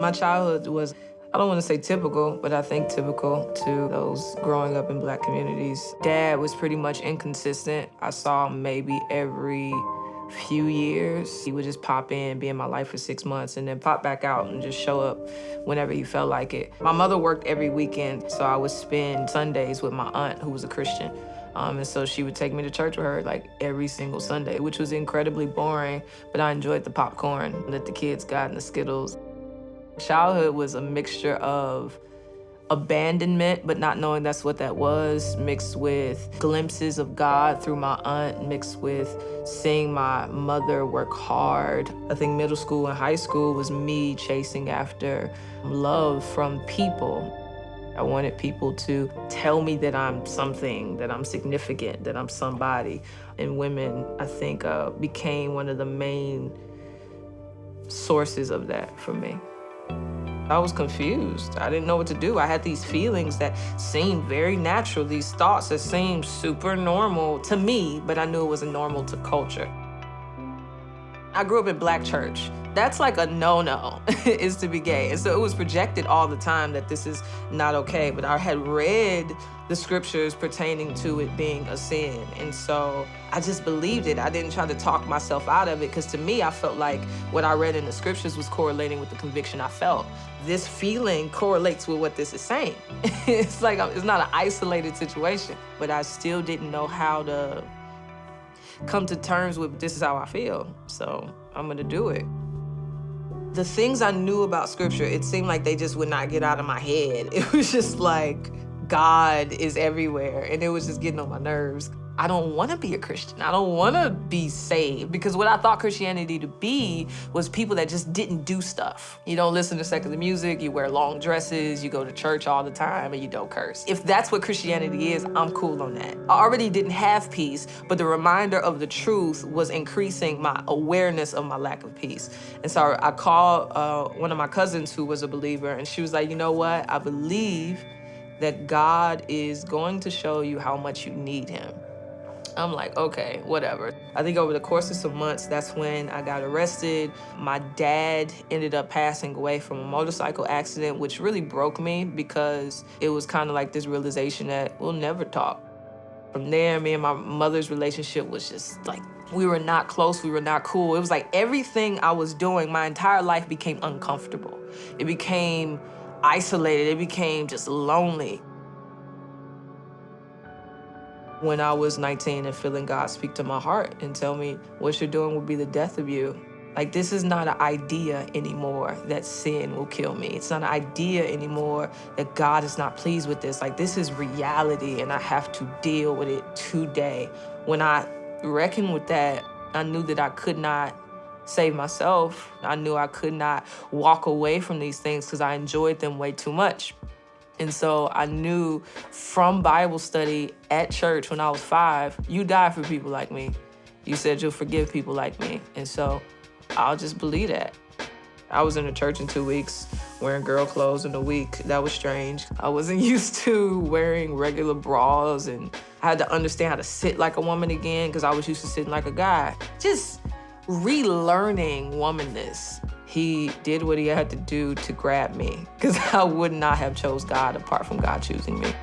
My childhood was, I don't want to say typical, but I think typical to those growing up in Black communities. Dad was pretty much inconsistent. I saw him maybe every few years. He would just pop in, be in my life for 6 months, and then pop back out and just show up whenever he felt like it. My mother worked every weekend, so I would spend Sundays with my aunt, who was a Christian. And so she would take me to church with her like every single Sunday, which was incredibly boring, but I enjoyed the popcorn that the kids got and the Skittles. Childhood was a mixture of abandonment, but not knowing that's what that was, mixed with glimpses of God through my aunt, mixed with seeing my mother work hard. I think middle school and high school was me chasing after love from people. I wanted people to tell me that I'm something, that I'm significant, that I'm somebody. And women, I think, became one of the main sources of that for me. I was confused. I didn't know what to do. I had these feelings that seemed very natural, these thoughts that seemed super normal to me, but I knew it wasn't normal to culture. I grew up in Black church. That's like a no-no, is to be gay. And so it was projected all the time that this is not okay, but I had read the scriptures pertaining to it being a sin. And so I just believed it. I didn't try to talk myself out of it, because to me, I felt like what I read in the scriptures was correlating with the conviction I felt. This feeling correlates with what this is saying. It's like, it's not an isolated situation, but I still didn't know how to come to terms with, this is how I feel, so I'm gonna do it. The things I knew about scripture, it seemed like they just would not get out of my head. It was just like, God is everywhere, and it was just getting on my nerves. I don't want to be a Christian. I don't want to be saved, because what I thought Christianity to be was people that just didn't do stuff. You don't listen to secular music, you wear long dresses, you go to church all the time, and you don't curse. If that's what Christianity is, I'm cool on that. I already didn't have peace, but the reminder of the truth was increasing my awareness of my lack of peace. And so I called one of my cousins who was a believer, and she was like, you know what? I believe that God is going to show you how much you need him. I'm like, okay, whatever. I think over the course of some months, that's when I got arrested. My dad ended up passing away from a motorcycle accident, which really broke me, because it was kind of like this realization that we'll never talk. From there, me and my mother's relationship was just like, we were not close, we were not cool. It was like everything I was doing, my entire life became uncomfortable. It became isolated, it became just lonely. When I was 19 and feeling God speak to my heart and tell me, what you're doing will be the death of you. Like, this is not an idea anymore that sin will kill me. It's not an idea anymore that God is not pleased with this. Like, this is reality, and I have to deal with it today. When I reckoned with that, I knew that I could not save myself. I knew I could not walk away from these things because I enjoyed them way too much. And so I knew from Bible study at church when I was 5, you die for people like me. You said you'll forgive people like me. And so I'll just believe that. I was in the church in 2 weeks, wearing girl clothes in a week. That was strange. I wasn't used to wearing regular bras, and I had to understand how to sit like a woman again, because I was used to sitting like a guy. Just relearning womanness. He did what he had to do to grab me, because I would not have chose God apart from God choosing me.